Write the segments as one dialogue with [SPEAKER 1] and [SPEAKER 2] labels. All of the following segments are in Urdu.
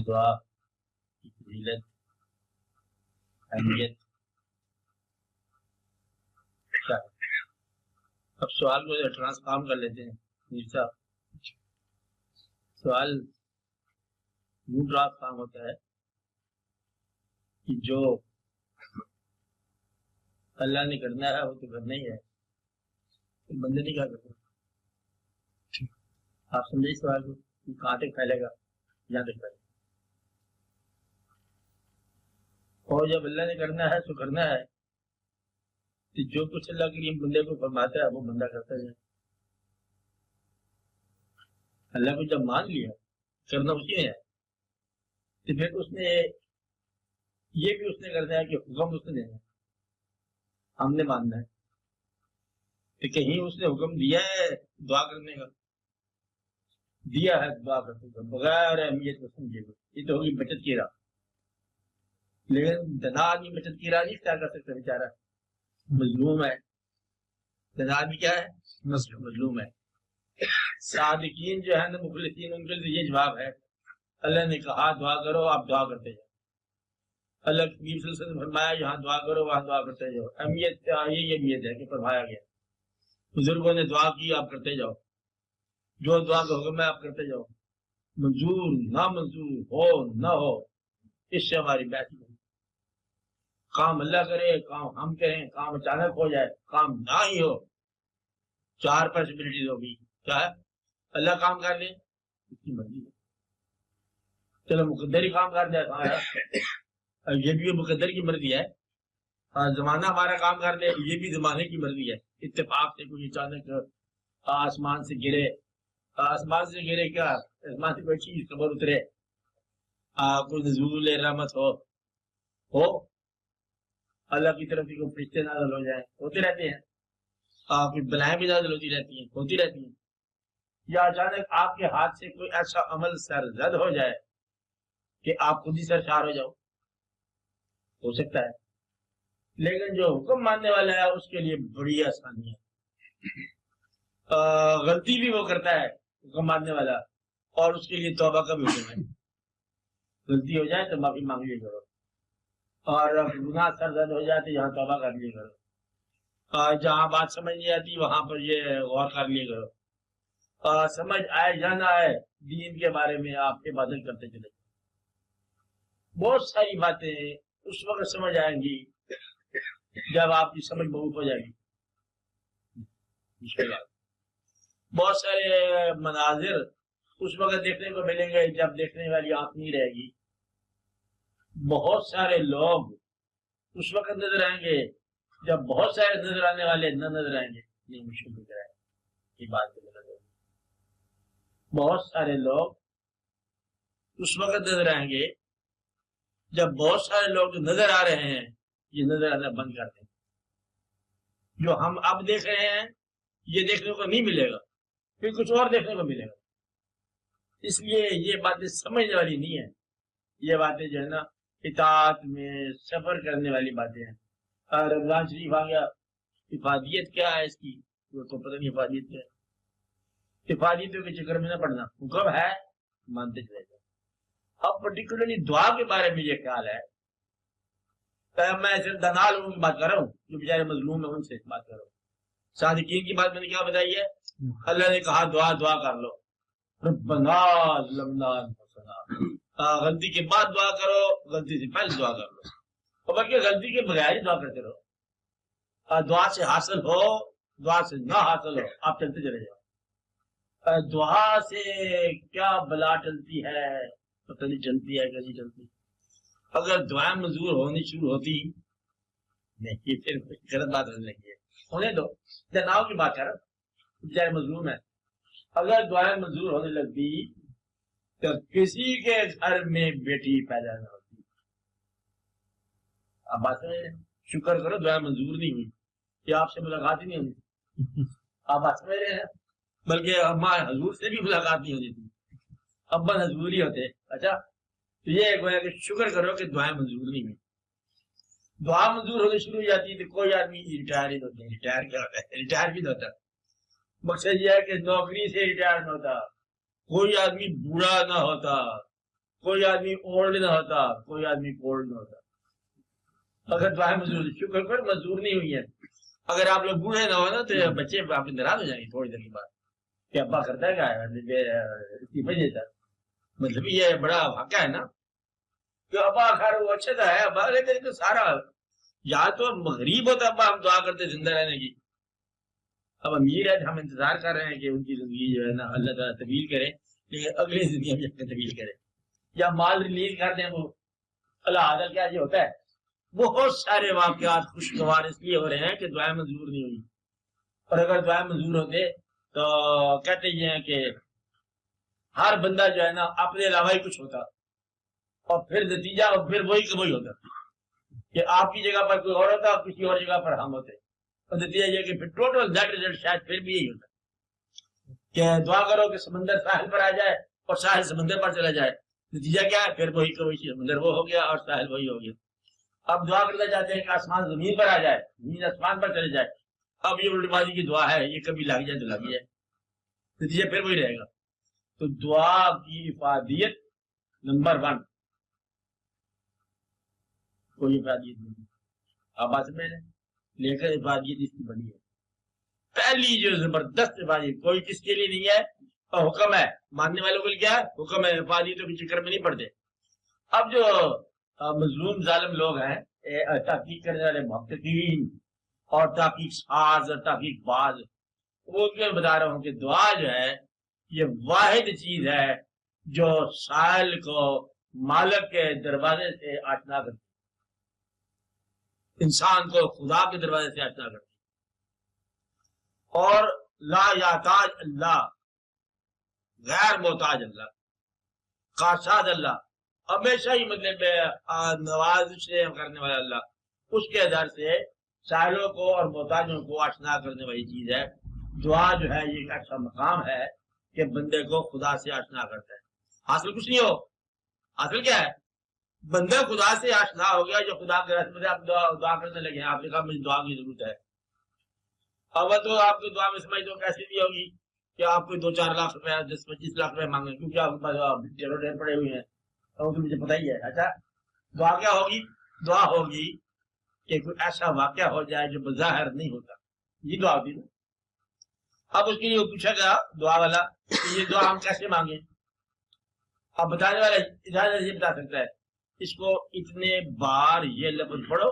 [SPEAKER 1] دعا کی فضیلت، اہمیت کیا ہے؟ اب سوال کو ٹرانسفارم کر لیتے ہیں میر صاحب. سوال یوں ٹرانسفارم ہوتا ہے کہ جو اللہ نے کرنا ہے وہ تو کرنا ہی ہے، بندے نہیں کیا کرتے. آپ سمجھے سوال کو کہاں تک پھیلے گا؟ یہاں تک پھیلے گا. اور جب اللہ نے کرنا ہے تو کرنا ہے، تو جو کچھ اللہ کے لیے بندے کو فرماتا ہے وہ بندہ کرتا ہے. اللہ کو جب مان لیا کرنا اسی نے ہے، تو پھر اس نے یہ بھی اس نے کرنا ہے کہ حکم اس نے دینا ہے، ہم نے ماننا ہے. کہ کہیں اس نے حکم دیا ہے دعا کرنے کا، دیا ہے دعا کرنے کا بغیر اہمیت کو سمجھے گا، یہ تو ہوگی بچت کی راہ. لیکن دنا آدمی بچت کی راہ نہیں کیا کر سکتا، بیچارہ مظلوم ہے. دنا آدمی کیا ہے؟ مظلوم ہے. صادقین جو ہے نا مخلصین، ان کے لیے یہ جواب ہے اللہ نے کہا دعا کرو، آپ دعا کرتے جاؤ. اللہ کے نبی صلی اللہ علیہ وسلم نے فرمایا یہاں دعا کرو وہاں دعا کرتے جاؤ. اہمیت یہی اہمیت ہے کہ فرمایا گیا. بزرگوں نے دعا کی آپ کرتے جاؤ، جو دعا کا حکم ہے آپ کرتے جاؤ، منظور نہ منظور ہو نہ ہو اس سے ہماری بحث نہیں. کام اللہ کرے، کام ہم کریں، کام اچانک ہو جائے، کام نہ ہی ہو، 4 پاسبلٹیز ہوگی. کیا ہے؟ اللہ کام کر لے اس کی مرضی ہے، چلو مقدر ہی کام کر دے، یہ بھی مقدر کی مرضی ہے. زمانہ ہمارا کام کر لے، یہ بھی زمانے کی مرضی ہے. اتفاق سے کوئی اچانک آسمان سے گرے، آسمان سے گرے کیا، آسمان سے کوئی چیز خبر اترے، کوئی نزول رحمت ہو اللہ کی طرف سے کوئی فرشتے نازل ہو جائیں، ہوتے رہتے ہیں. کوئی بلائیں بھی نازل ہوتی رہتی ہیں، ہوتی رہتی ہیں. یا اچانک آپ کے ہاتھ سے کوئی ایسا عمل سرزد ہو جائے کہ آپ خود ہی سرشار ہو جاؤ، ہو سکتا ہے. لیکن جو حکم ماننے والا ہے اس کے لیے بڑی آسانی ہے. غلطی بھی وہ کرتا ہے حکم ماننے والا، اور اس کے لیے توبہ کا بھی حکم ہے. غلطی ہو جائے تو معافی مانگ لیا کرو، اور گناہ سرزد ہو جائے تو یہاں توبہ کر لیا کرو. جہاں بات سمجھ نہیں آتی وہاں پر یہ غور کر لیا کرو. سمجھ آئے یا نہ آئے دین کے بارے میں آپ عبادت کرتے چلے. بہت ساری باتیں اس وقت سمجھ آئیں گی جب آپ کی سمجھ بہت ہو جائے گی. بہت سارے مناظر اس وقت دیکھنے کو ملیں گے جب دیکھنے والی آنکھ نہیں رہے گی. بہت سارے لوگ اس وقت نظر آئیں گے جب بہت سارے نظر آنے والے نہ نظر آئیں گے. نہیں مشکل نظر آئیں گے، یہ بات نظر. بہت سارے لوگ اس وقت نظر آئیں گے جب بہت سارے لوگ جو نظر آ رہے ہیں یہ نظر آنا بند کر دیں. جو ہم اب دیکھ رہے ہیں یہ دیکھنے کو نہیں ملے گا، پھر کچھ اور دیکھنے کو ملے گا. اس لیے یہ باتیں سمجھنے والی نہیں ہیں. یہ باتیں جو ہے نا اطاعت میں سفر کرنے والی باتیں ہیں. رمضان شریف آ گیا، افادیت کیا ہے اس کی وہ تو پتہ نہیں. افادیت کیا ہے؟ افادیتوں کے چکر میں نہ پڑنا، حکم ہے مانتے چلے جائیں. اب پرٹیکولرلی دعا کے بارے میں یہ خیال ہے، میں صرف دنا لوگوں کی بات کر رہا ہوں جو بیچارے مظلوم ہیں، ان سے بات کر رہا ہوں. صادقین کی بات میں نے کیا بتائی ہے؟ اللہ نے کہا دعا کر لو، ربنا ظلمنا انفسنا. غلطی کے بعد دعا کرو، غلطی سے پہلے دعا کر لو، اور بلکہ غلطی کے بغیر ہی دعا کرتے رہو. دعا سے حاصل ہو، دعا سے نہ حاصل ہو، آپ چلتے چلے جاؤ. دعا سے کیا بلا چلتی ہے پتہ نہیں چلتی ہے کہ نہیں چلتی. اگر دعائیں منظور ہونی شروع ہوتی نہیں، یہ پھر غلط بات ہونے لگی ہے. ہونے دو، جناؤ کی بات کر رہا ہوں، بیچارے مظلوم ہے. اگر دعائیں منظور ہونے لگتی تو کسی کے گھر میں بیٹی پیدا نہ ہوتی. اب بات شکر کرو دعائیں منظور نہیں ہوئی، کہ آپ سے ملاقات ہی نہیں ہوئی. آپ بات سمجھ رہے ہیں؟ بلکہ اماں حضور سے بھی ملاقات نہیں ہوتی تھی، ابا حضور ہی ہوتے. اچھا تو یہ گویا کہ شکر کرو کہ دعائیں منظور نہیں ہوئی. دعا منظور ہونے شروع ہو جاتی تو کوئی آدمی ریٹائر ہی ہوتا ہے. ریٹائر کیا ہوتا ہے؟ ریٹائر بھی ہوتا ہے. مقصد یہ ہے کہ نوکری سے ریٹائر نہ ہوتا، کوئی آدمی بوڑھا نہ ہوتا، کوئی آدمی اولڈ نہ ہوتا، کوئی آدمی کولڈ نہ ہوتا۔ اگر دعائیں منظور، شکر پر منظور نہیں ہوئی ہے۔ اگر آپ لوگ بوڑھے نہ ہو نا تو بچے آپ ناراض ہو جائیں گے تھوڑی دیر کے بعد کہ ابا کرتا ہے کیا استعفے دیتا۔ مطلب یہ بڑا واقعہ ہے نا کہ ابا خیر وہ اچھا تھا ہے ابا، لیکن تو سارا یا تو غریب ہوتا ابا ہم دعا کرتے زندہ رہنے کی۔ اب امیر ہے ہم انتظار کر رہے ہیں کہ ان کی زندگی جو ہے نا اللہ تعالیٰ طویل کرے، لیکن اگلی زندگی میں طویل کرے، یا مال ریلیز کر دیں وہ اللہ عادل کیا یہ ہوتا ہے۔ بہت سارے واقعات خوشگوار اس لیے ہو رہے ہیں کہ دعائیں منظور نہیں ہوئی، اور اگر دعائیں منظور ہوتے تو کہتے یہ ہیں کہ ہر بندہ جو ہے نا اپنے علاوہ ہی کچھ ہوتا، اور پھر نتیجہ اور پھر وہی کا وہی ہوتا کہ آپ کی جگہ پر کوئی اور ہوتا اور کسی اور جگہ پر ہم ہوتے، اور نتیجہ یہ کہ پھر ٹوٹل نیٹ ریزلٹ شاید پھر بھی یہی ہوتا کہ دعا کرو کہ سمندر ساحل پر آ جائے اور ساحل سمندر پر چلا جائے، نتیجہ کیا ہے پھر وہی کا وہی، سمندر وہ ہو گیا اور ساحل وہی ہو گیا۔ اب دعا کرنا چاہتے ہیں کہ آسمان زمین پر آ جائے، زمین آسمان پر چلے جائے، اب یہ الٹی بازی کی دعا ہے، یہ کبھی لگ جائے تو لگ جائے، نتیجہ پھر وہی رہے گا۔ تو دعا کی افادیت نمبر 1 کوئی افادیت نہیں، آپ بات میں لے کر افادیت اس کی بڑی ہے۔ پہلی جو زبردست افادیت کوئی کس کے لیے نہیں ہے، اور حکم ہے، ماننے والوں کے لیے کیا ہے حکم ہے، افادیتوں کے چکر میں نہیں پڑتے۔ اب جو مظلوم ظالم لوگ ہیں تحقیق کرنے والے محققین اور تحقیق ساز اور تحقیق باز، وہ کیوں بتا رہا ہوں کہ دعا جو ہے یہ واحد چیز ہے جو سائل کو مالک کے دروازے سے آشنا کرتی، انسان کو خدا کے دروازے سے آشنا کرتی۔ اور لا یحتاج اللہ، غیر محتاج اللہ، قاصد اللہ، ہمیشہ ہی مطلب نوازش کرنے والا اللہ، اس کے در سے سائلوں کو اور محتاجوں کو آشنا کرنے والی چیز ہے۔ دعا جو ہے یہ ایک ایسا مقام ہے کہ بندے کو خدا سے آشنا کرتا ہے۔ حاصل کچھ نہیں ہو، حاصل کیا ہے بندہ خدا سے آشنا ہو گیا، جو خدا کے رسم سے آپ دعا کرنے لگے ہیں، آپ نے کہا مجھے دعا کی ضرورت ہے، اب تو آپ کی دعا میں سمجھ تو کیسی نہیں ہوگی کہ آپ کو 2-4 لاکھ روپے 10-25 لاکھ روپے مانگے، کیونکہ آپ کے پاس ڈیر پڑے ہوئے ہیں، تو مجھے پتہ ہی ہے۔ اچھا دعا کیا ہوگی؟ دعا ہوگی کہ کوئی ایسا واقعہ ہو جائے جو بظاہر نہیں ہوتا، یہ دعا ہوتی نا۔ اب اس کے لیے پوچھا گیا دعا والا کہ یہ دعا ہم کیسے مانگیں؟ اب بتانے والا اجازت یہ بتا سکتا ہے، اس کو اتنے بار یہ لفظ پڑھو،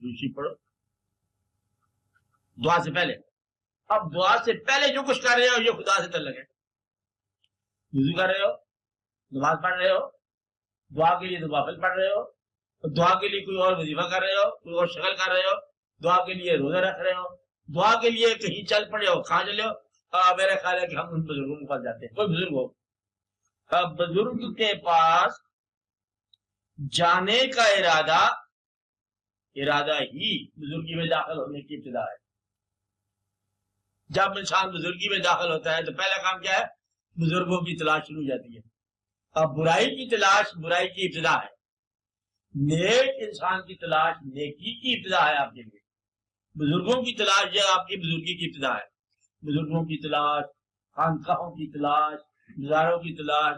[SPEAKER 1] دوسری پڑھو دعا سے پہلے۔ اب دعا سے پہلے جو کچھ کر رہے ہو یہ خدا سے تعلق ہے، وضو کر رہے ہو، نماز پڑھ رہے ہو، دعا کے لیے نوافل پڑھ رہے ہو، دعا کے لیے کوئی اور وظیفہ کر رہے ہو، کوئی اور شغل کر رہے ہو، دعا کے لیے روزہ رکھ رہے ہو، دعا کے لیے کہیں چل پڑے ہو، کہاں چلے ہو؟ میرا خیال ہے کہ ہم ان بزرگوں کے پاس جاتے ہیں، کوئی بزرگ ہو، اب بزرگ کے پاس جانے کا ارادہ ہی بزرگی میں داخل ہونے کی ابتدا ہے۔ جب انسان بزرگی میں داخل ہوتا ہے تو پہلا کام کیا ہے؟ بزرگوں کی تلاش شروع ہو جاتی ہے۔ اب برائی کی تلاش برائی کی ابتدا ہے، نیک انسان کی تلاش نیکی کی ابتدا ہے۔ آپ کے لیے بزرگوں کی تلاش یہ آپ کی بزرگی کی ابتدا ہے۔ بزرگوں کی تلاش، خانقاہوں کی تلاش، مزاروں کی تلاش،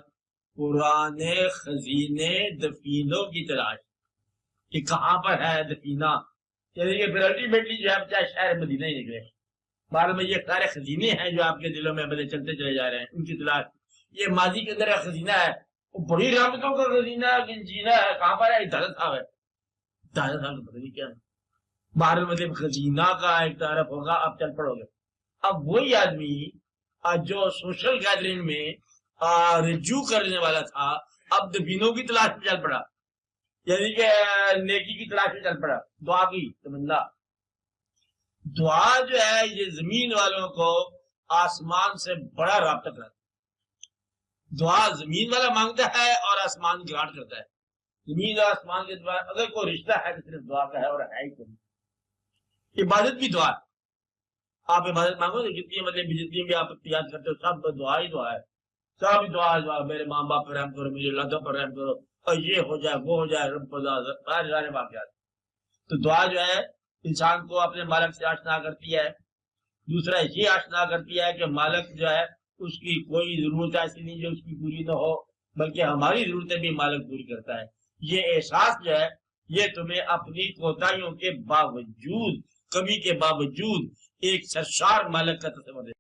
[SPEAKER 1] پرانے خزینے دفینوں کی تلاش کہ کہاں پر ہے دفینہ، یعنی کہ پھر الٹیمیٹلی جو ہے چاہے شہر مدینہ ہی نکلے، بارے میں یہ سارے خزینے ہیں جو آپ کے دلوں میں بدلے چلتے چلے جا رہے ہیں، ان کی تلاش۔ یہ ماضی کے اندر خزینہ ہے، وہ بڑی رحمتوں کا خزینہ ہے، کہاں پر ہے؟ ہدایت صاحب ہے، ہدایت صاحب پتہ نہیں کیا ہے، باہر مطلب خزینہ کا ایک تعارف ہوگا، آپ چل پڑو گے۔ اب وہی آدمی جو سوشل گیدرنگ میں رجوع کرنے والا تھا، اب دفینوں کی تلاش میں چل پڑا، یعنی کہ نیکی کی تلاش میں چل پڑا، دعا کی تمنا۔ دعا جو ہے یہ زمین والوں کو آسمان سے بڑا رابطہ کراتا ہے۔ دعا زمین والا مانگتا ہے اور آسمان گرانٹ کرتا ہے۔ زمین اور آسمان کے دعا اگر کوئی رشتہ ہے تو صرف دعا کا ہے، اور ہے ہی کوئی۔ عبادت بھی دعا ہے، آپ عبادت مانگو تو جتنی مطلب جتنی بھی آپ یاد کرتے ہو سب دعا ہی دعا ہے، سب دعا ہے، دعا میرے ماں باپ پر رحم کرو، میرے اللہ پر رحم کرو، اور یہ ہو جائے وہ ہو جائے، رب سارے واقعات۔ تو دعا جو ہے انسان کو اپنے مالک سے آشنا کرتی ہے۔ دوسرا یہ آشنا کرتی ہے کہ مالک جو ہے اس کی کوئی ضرورت ایسی نہیں جو اس کی پوری نہ ہو، بلکہ ہماری ضرورتیں بھی مالک پوری کرتا ہے۔ یہ احساس جو ہے یہ تمہیں اپنی کوتاہیوں کے باوجود، کمی کے باوجود ایک سرشار مالک کا تصور ہے۔